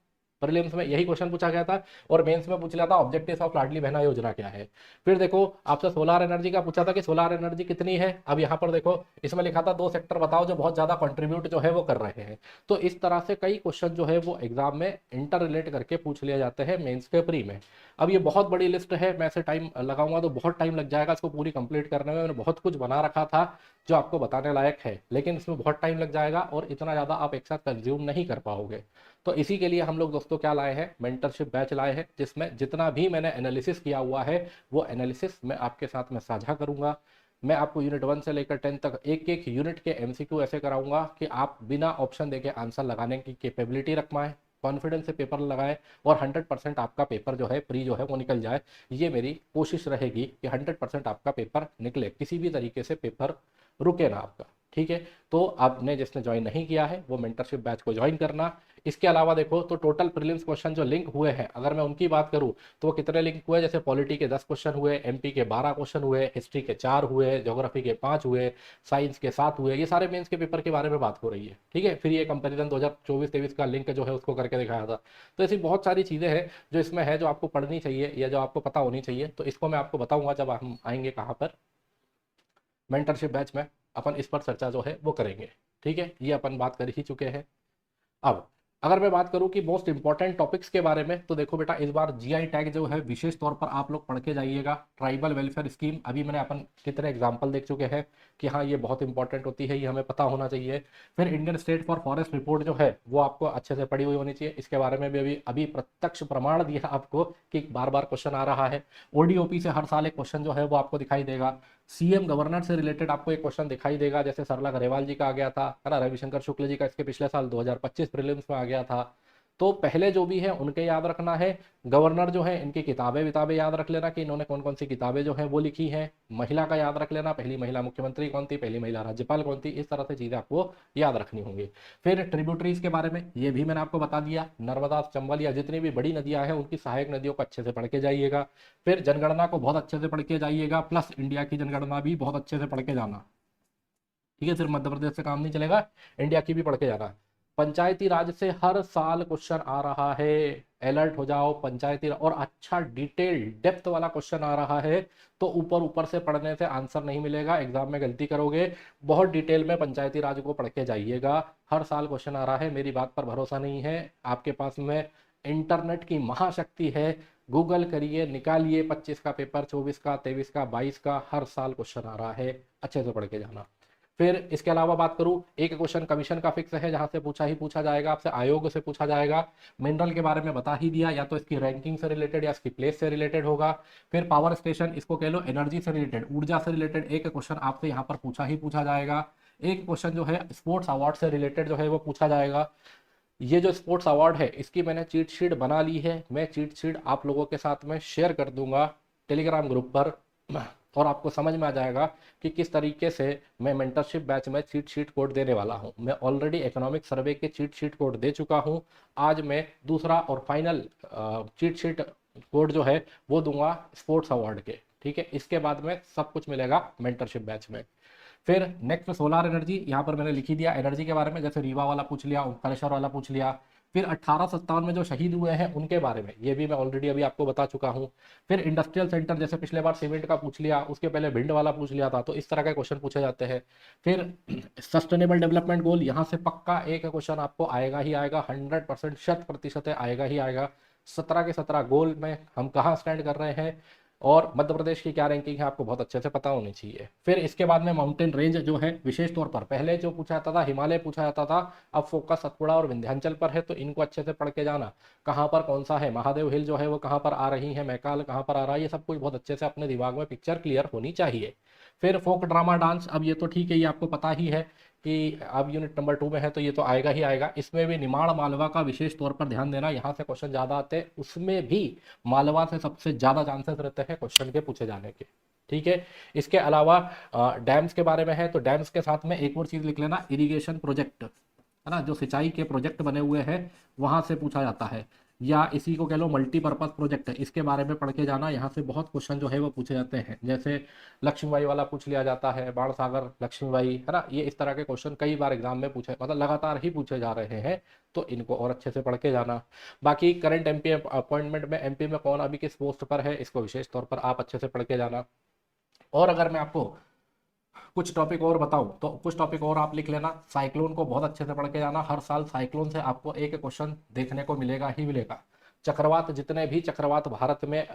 प्रीलिम्स में यही क्वेश्चन पूछा गया था। और मेंस में पूछ लिया था ऑब्जेक्टिव्स ऑफ लाडली बहना योजना क्या है। फिर देखो आपसे सोलार एनर्जी का पूछा था कि सोलार एनर्जी कितनी है। अब यहाँ पर देखो इसमें लिखा था 2 सेक्टर बताओ जो बहुत ज्यादा कंट्रीब्यूट जो है वो कर रहे हैं। तो इस तरह से कई क्वेश्चन जो है वो एग्जाम में इंटर रिलेट करके पूछ लिए जाते हैं मेन्स के प्री में। अब ये बहुत बड़ी लिस्ट है, मैं ऐसे टाइम लगाऊंगा तो बहुत टाइम लग जाएगा इसको पूरी कंप्लीट करने में। मैंने बहुत कुछ बना रखा था जो आपको बताने लायक है, लेकिन इसमें बहुत टाइम लग जाएगा और इतना ज़्यादा आप एक साथ कंज्यूम नहीं कर पाओगे। तो इसी के लिए हम लोग दोस्तों क्या लाए हैं, मेंटरशिप बैच लाए हैं, जिसमें जितना भी मैंने एनालिसिस किया हुआ है वो एनालिसिस मैं आपके साथ में साझा करूंगा। मैं आपको यूनिट 1 से लेकर 10 तक एक एक यूनिट के एमसीक्यू ऐसे कराऊंगा कि आप बिना ऑप्शन देके आंसर लगाने की कैपेबिलिटी रख पाएं, कॉन्फिडेंस से पेपर लगाएं और 100% आपका पेपर जो है प्री जो है वो निकल जाए। ये मेरी कोशिश रहेगी कि 100% आपका पेपर निकले, किसी भी तरीके से पेपर रुके ना आपका। ठीक है, तो आपने जिसने ज्वाइन नहीं किया है वो मेंटरशिप बैच को ज्वाइन करना। इसके अलावा देखो तो टोटल प्रीलिम्स क्वेश्चन जो लिंक हुए हैं अगर मैं उनकी बात करूं तो वो कितने लिंक हुए, जैसे पॉलिटी के 10 क्वेश्चन हुए, एमपी के 12 क्वेश्चन हुए, हिस्ट्री के 4 हुए, ज्योग्राफी के 5 हुए, साइंस के 7 हुए। ये सारे मेंस के पेपर के बारे में बात हो रही है। ठीक है, फिर ये कंपेरिजन 2024-23 का लिंक जो है उसको करके दिखाया था। तो ऐसी बहुत सारी चीज़ें हैं जो इसमें है जो आपको पढ़नी चाहिए या जो आपको पता होनी चाहिए। तो इसको मैं आपको बताऊंगा जब हम आएंगे कहाँ पर, मेंटरशिप बैच में अपन इस पर चर्चा जो है वो करेंगे। ठीक है, ये अपन बात कर ही चुके हैं। अब अगर मैं बात करूं कि मोस्ट इंपॉर्टेंट टॉपिक्स के बारे में, तो देखो बेटा इस बार जीआई टैग जो है विशेष तौर पर आप लोग पढ़ के जाइएगा। ट्राइबल वेलफेयर स्कीम, अभी मैंने अपन कितने एग्जांपल देख चुके हैं कि हाँ ये बहुत इंपॉर्टेंट होती है, ये हमें पता होना चाहिए। फिर Indian state for forest report जो है वो आपको अच्छे से पढ़ी हुई होनी चाहिए। इसके बारे में भी अभी अभी प्रत्यक्ष प्रमाण दिया आपको कि बार बार क्वेश्चन आ रहा है। ओडीओपी से हर साल एक क्वेश्चन जो है वो आपको दिखाई देगा। सीएम गवर्नर से रिलेटेड आपको एक क्वेश्चन दिखाई देगा, जैसे सरला ग्रेवाल जी का आ गया था, है ना, रविशंकर शुक्ल जी का इसके पिछले साल 2025 प्रीलिम्स में आ गया था। तो पहले जो भी है उनके याद रखना है। गवर्नर जो है इनकी किताबें याद रख लेना कि इन्होंने कौन कौन सी किताबें जो है वो लिखी हैं। महिला का याद रख लेना, पहली महिला मुख्यमंत्री कौन थी, पहली महिला राज्यपाल कौन थी, इस तरह से चीजें आपको याद रखनी होंगी। फिर ट्रिब्यूटरीज के बारे में ये भी मैंने आपको बता दिया, नर्मदा, चंबल या जितनी भी बड़ी नदियां हैं उनकी सहायक नदियों को अच्छे से पढ़ के जाइएगा। फिर जनगणना को बहुत अच्छे से पढ़ के जाइएगा, प्लस इंडिया की जनगणना भी बहुत अच्छे से पढ़ के जाना। ठीक है, सिर्फ मध्य प्रदेश से काम नहीं चलेगा, इंडिया की भी पढ़ के जाना। पंचायती राज से हर साल क्वेश्चन आ रहा है, अलर्ट हो जाओ। पंचायती और अच्छा डिटेल डेप्थ वाला क्वेश्चन आ रहा है, तो ऊपर ऊपर से पढ़ने से आंसर नहीं मिलेगा, एग्जाम में गलती करोगे। बहुत डिटेल में पंचायती राज को पढ़ के जाइएगा, हर साल क्वेश्चन आ रहा है। मेरी बात पर भरोसा नहीं है, आपके पास में इंटरनेट की महाशक्ति है, गूगल करिए, निकालिए 25 का पेपर, 24 का, 23 का, 22 का, हर साल क्वेश्चन आ रहा है, अच्छे से पढ़ के जाना। फिर इसके अलावा बात करूं, एक क्वेश्चन कमीशन का फिक्स है जहां से पूछा ही पूछा जाएगा, आपसे आयोग से पूछा जाएगा। मिनरल के बारे में बता ही दिया, या तो इसकी रैंकिंग से रिलेटेड या इसकी प्लेस से रिलेटेड होगा। फिर पावर स्टेशन, इसको कह लो एनर्जी से रिलेटेड, ऊर्जा से रिलेटेड एक क्वेश्चन आपसे यहाँ पर पूछा ही पूछा जाएगा। एक क्वेश्चन जो है स्पोर्ट्स अवार्ड से रिलेटेड जो है वो पूछा जाएगा। ये जो स्पोर्ट्स अवार्ड है इसकी मैंने चीट शीट बना ली है, मैं चीट शीट आप लोगों के साथ में शेयर कर दूंगा टेलीग्राम ग्रुप पर, और आपको समझ में आ जाएगा कि किस तरीके से मैं मेंटरशिप बैच में चीट शीट कोड देने वाला हूं। मैं ऑलरेडी इकोनॉमिक सर्वे के चीट शीट कोड दे चुका हूं, आज मैं दूसरा और फाइनल चीट शीट कोड जो है वो दूंगा स्पोर्ट्स अवार्ड के। ठीक है, इसके बाद में सब कुछ मिलेगा मेंटरशिप बैच में। फिर नेक्स्ट सोलार एनर्जी, यहाँ पर मैंने लिखी दिया एनर्जी के बारे में, जैसे रीवा वाला पूछ लिया, ओंकारेश्वर वाला पूछ लिया। फिर 1857 में जो शहीद हुए हैं उनके बारे में ये भी मैं ऑलरेडी अभी आपको बता चुका हूँ। फिर इंडस्ट्रियल सेंटर, जैसे पिछले बार सीमेंट का पूछ लिया, उसके पहले भिंड वाला पूछ लिया था, तो इस तरह के क्वेश्चन पूछे जाते हैं। फिर सस्टेनेबल डेवलपमेंट गोल, यहाँ से पक्का एक क्वेश्चन आपको आएगा ही आएगा, 100% 100% आएगा ही आएगा। 17 के 17 गोल में हम कहाँ स्टैंड कर रहे हैं, और मध्य प्रदेश की क्या रैंकिंग है आपको बहुत अच्छे से पता होनी चाहिए। फिर इसके बाद में माउंटेन रेंज जो है विशेष तौर पर, पहले जो पूछा जाता था हिमालय पूछा जाता था, अब फोकस सतपुड़ा और विंध्याचल पर है, तो इनको अच्छे से पढ़ के जाना। कहाँ पर कौन सा है, महादेव हिल जो है वो कहाँ पर आ रही है, मैकाल कहाँ पर आ रहा है, ये सब कुछ बहुत अच्छे से अपने दिमाग में पिक्चर क्लियर होनी चाहिए। फिर फोक ड्रामा डांस, अब ये तो ठीक है, ये आपको पता ही है कि अब यूनिट नंबर 2 में है तो ये तो आएगा ही आएगा। इसमें भी निमाड़ मालवा का विशेष तौर पर ध्यान देना, यहाँ से क्वेश्चन ज़्यादा आते हैं, उसमें भी मालवा से सबसे ज़्यादा चांसेस रहते हैं क्वेश्चन के पूछे जाने के। ठीक है। इसके अलावा डैम्स के बारे में है, तो डैम्स के साथ में एक और चीज़ लिख लेना, इरिगेशन प्रोजेक्ट, है ना, जो सिंचाई के प्रोजेक्ट बने हुए हैं वहाँ से पूछा जाता है, या इसी को कह लो मल्टीपर्पज प्रोजेक्ट है, इसके बारे में पढ़ के जाना। यहाँ से बहुत क्वेश्चन जो है वो पूछे जाते हैं, जैसे लक्ष्मीबाई वाला पूछ लिया जाता है, बाण सागर लक्ष्मीबाई, है ना, ये इस तरह के क्वेश्चन कई बार एग्जाम में पूछे, मतलब लगातार ही पूछे जा रहे हैं, तो इनको और अच्छे से पढ़ के जाना। बाकी करंट एमपी अपॉइंटमेंट में एमपी में कौन अभी किस पोस्ट पर है, इसको विशेष तौर पर आप अच्छे से पढ़ के जाना। और अगर मैं आपको कुछ टॉपिक और बताऊं तो कुछ टॉपिक और आप लिख लेना। साइक्लोन को बहुत अच्छे से पढ़ के जाना, हर साल साइक्लोन से आपको एक क्वेश्चन देखने को मिलेगा ही मिलेगा। चक्रवात, जितने भी चक्रवात भारत में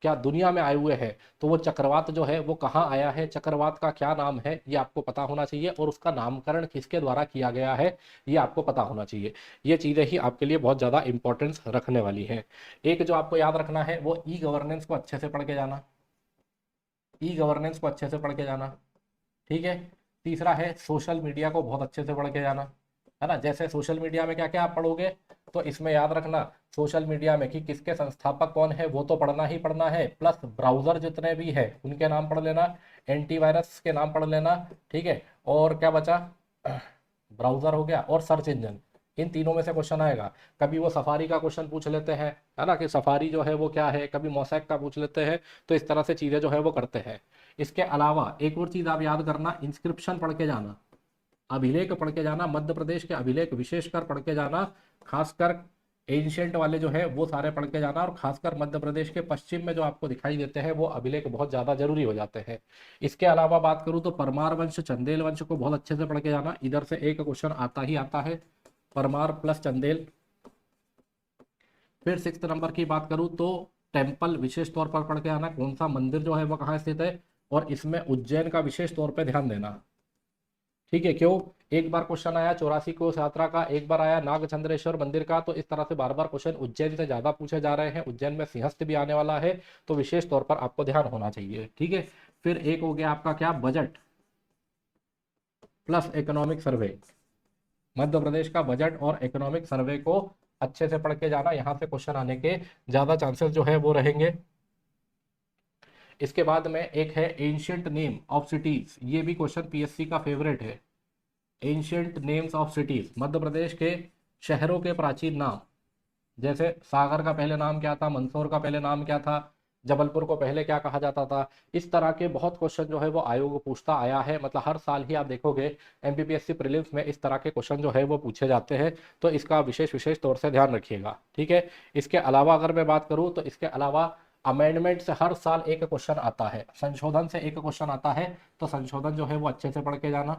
क्या दुनिया में आए हुए हैं, तो वो चक्रवात जो है वो कहाँ आया है, चक्रवात का क्या नाम है, ये आपको पता होना चाहिए, और उसका नामकरण किसके द्वारा किया गया है ये आपको पता होना चाहिए। ये चीज़ें ही आपके लिए बहुत ज़्यादा इंपॉर्टेंस रखने वाली हैं। एक जो आपको याद रखना है वो ई गवर्नेंस को अच्छे से पढ़ के जाना, ई गवर्नेंस को अच्छे से पढ़ के जाना। ठीक है। तीसरा है सोशल मीडिया को बहुत अच्छे से पढ़ के जाना, है ना, जैसे सोशल मीडिया में क्या क्या आप पढ़ोगे, तो इसमें याद रखना सोशल मीडिया में कि किसके संस्थापक कौन है वो तो पढ़ना ही पढ़ना है, प्लस ब्राउजर जितने भी है उनके नाम पढ़ लेना, एंटीवायरस के नाम पढ़ लेना। ठीक है। और क्या बचा, ब्राउजर हो गया और सर्च इंजन, इन तीनों में से क्वेश्चन आएगा। कभी वो सफारी का क्वेश्चन पूछ लेते हैं, है ना, कि सफारी जो है वो क्या है, कभी मोसैक का पूछ लेते हैं, तो इस तरह से चीज़ें जो है वो करते हैं। इसके अलावा एक और चीज़ आप याद करना, इंस्क्रिप्शन पढ़ के जाना, अभिलेख पढ़ के जाना, मध्य प्रदेश के अभिलेख विशेषकर पढ़ के जाना, खासकर एंशियंट वाले जो है वो सारे पढ़ के जाना, और खासकर मध्य प्रदेश के पश्चिम में जो आपको दिखाई देते हैं वो अभिलेख बहुत ज़्यादा जरूरी हो जाते हैं। इसके अलावा बात करूँ तो परमार वंश चंदेल वंश को बहुत अच्छे से पढ़ के जाना, इधर से एक क्वेश्चन आता ही आता है, परमार प्लस चंदेल। फिर 6 नंबर की बात करूँ तो टेम्पल विशेष तौर पर पढ़ के आना, कौन सा मंदिर जो है वो कहाँ स्थित है, और इसमें उज्जैन का विशेष तौर पर ध्यान देना। ठीक है, क्यों, एक बार क्वेश्चन आया 84 कोस यात्रा का, एक बार आया नागचंद्रेश्वर मंदिर का, तो इस तरह से बार बार क्वेश्चन उज्जैन से ज्यादा पूछे जा रहे हैं, उज्जैन में सिंहस्थ भी आने वाला है, तो विशेष तौर पर आपको ध्यान होना चाहिए। ठीक है। फिर एक हो गया आपका क्या, budget plus economic survey, Madhya Pradesh का बजट और इकोनॉमिक सर्वे को अच्छे से पढ़ के जाना, यहाँ से क्वेश्चन आने के ज्यादा चांसेस जो है वो रहेंगे। इसके बाद में एक है एंशियंट नेम ऑफ सिटीज, ये भी क्वेश्चन पीएससी का फेवरेट है। Ancient names of cities, Madhya Pradesh के शहरों के प्राचीन नाम, जैसे सागर का पहले नाम क्या था, मंदसौर का पहले नाम क्या था, जबलपुर को पहले क्या कहा जाता था, इस तरह के बहुत क्वेश्चन जो है वो आयोग पूछता आया है, मतलब हर साल ही आप देखोगे एमपीपीएससी प्रीलिम्स में इस तरह के क्वेश्चन जो है वो पूछे जाते हैं, तो इसका विशेष विशेष तौर से ध्यान रखिएगा। ठीक है। इसके अलावा अगर मैं बात करूँ तो इसके अलावा अमेंडमेंट से हर साल एक क्वेश्चन आता है, संशोधन से एक क्वेश्चन आता है, तो संशोधन जो है वो अच्छे से पढ़ के जाना,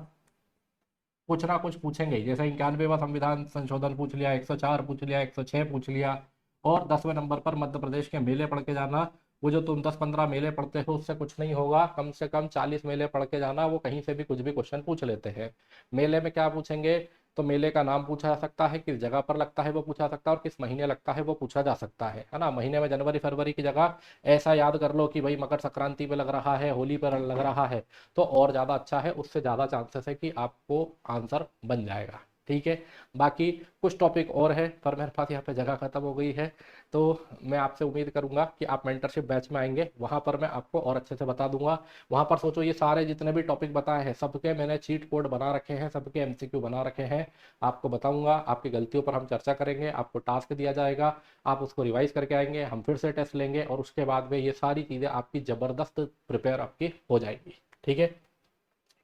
कुछ ना कुछ पूछेंगे, जैसे 91वां संविधान संशोधन पूछ लिया, 104 पूछ लिया, 106 पूछ लिया। और 10वें नंबर पर मध्य प्रदेश के मेले पढ़ के जाना, वो जो तुम 10-15 मेले पढ़ते हो उससे कुछ नहीं होगा, कम से कम 40 मेले पढ़ के जाना, वो कहीं से भी कुछ भी क्वेश्चन पूछ लेते हैं। मेले में क्या पूछेंगे, तो मेले का नाम पूछा जा सकता है, किस जगह पर लगता है वो पूछा जा सकता है, और किस महीने लगता है वो पूछा जा सकता है ना। महीने में जनवरी फरवरी की जगह ऐसा याद कर लो कि भाई मकर संक्रांति पे लग रहा है, होली पर लग रहा है, तो और ज़्यादा अच्छा है, उससे ज़्यादा चांसेस है कि आपको आंसर बन जाएगा। ठीक है। बाकी कुछ टॉपिक और है, पर मेरे पास यहाँ पे जगह खत्म हो गई है, तो मैं आपसे उम्मीद करूंगा कि आप मेंटरशिप बैच में आएंगे, वहाँ पर मैं आपको और अच्छे से बता दूंगा। वहाँ पर सोचो ये सारे जितने भी टॉपिक बताए हैं सबके मैंने चीट कोड बना रखे हैं, सबके एमसीक्यू बना रखे हैं, आपको बताऊंगा, आपकी गलतियों पर हम चर्चा करेंगे, आपको टास्क दिया जाएगा, आप उसको रिवाइज करके आएंगे, हम फिर से टेस्ट लेंगे, और उसके बाद में ये सारी चीज़ें आपकी ज़बरदस्त प्रिपेयर आपकी हो जाएगी। ठीक है।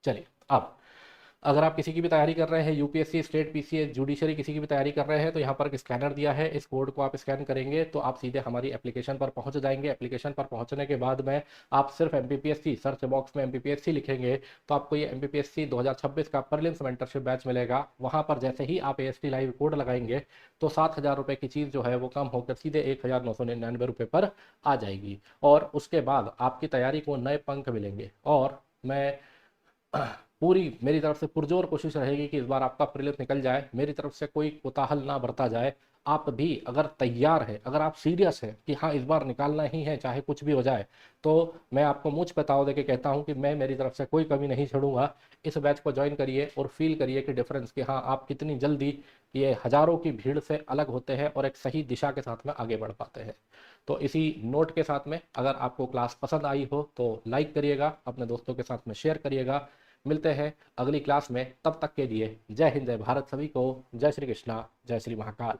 चलिए अब अगर आप किसी की भी तैयारी कर रहे हैं, यूपीएससी, स्टेट पीसीएस, जुडिशरी किसी की भी तैयारी कर रहे हैं, तो यहाँ पर एक स्कैनर दिया है, इस कोड को आप स्कैन करेंगे तो आप सीधे हमारी एप्लीकेशन पर पहुँच जाएंगे। एप्लीकेशन पर पहुँचने के बाद में आप सिर्फ एमपीपीएससी सर्च बॉक्स में एमपीपीएससी लिखेंगे तो आपको ये एमपीपीएससी 2026 का प्रीलिम्स मेंटरशिप बैच मिलेगा। वहाँ पर जैसे ही आप एएसटी लाइव कोड लगाएंगे तो 7,000 रुपये की चीज़ जो है वो कम होकर सीधे 1,999 रुपये पर आ जाएगी, और उसके बाद आपकी तैयारी को नए पंख मिलेंगे। और मैं पूरी मेरी तरफ से पुरजोर कोशिश रहेगी कि इस बार आपका प्रीलिम्स निकल जाए, मेरी तरफ से कोई कोताहल ना बरता जाए। आप भी अगर तैयार है, अगर आप सीरियस है कि हाँ इस बार निकालना ही है चाहे कुछ भी हो जाए, तो मैं आपको मुझ पे ताव दे के कहता हूँ कि मैं मेरी तरफ से कोई कमी नहीं छोड़ूंगा। इस बैच को ज्वाइन करिए और फील करिए कि डिफरेंस कि हाँ आप कितनी जल्दी ये हजारों की भीड़ से अलग होते हैं और एक सही दिशा के साथ में आगे बढ़ पाते हैं। तो इसी नोट के साथ में अगर आपको क्लास पसंद आई हो तो लाइक करिएगा, अपने दोस्तों के साथ में शेयर करिएगा। मिलते हैं अगली क्लास में, तब तक के लिए जय हिंद, जय भारत सभी को। जय श्री कृष्णा, जय श्री महाकाल।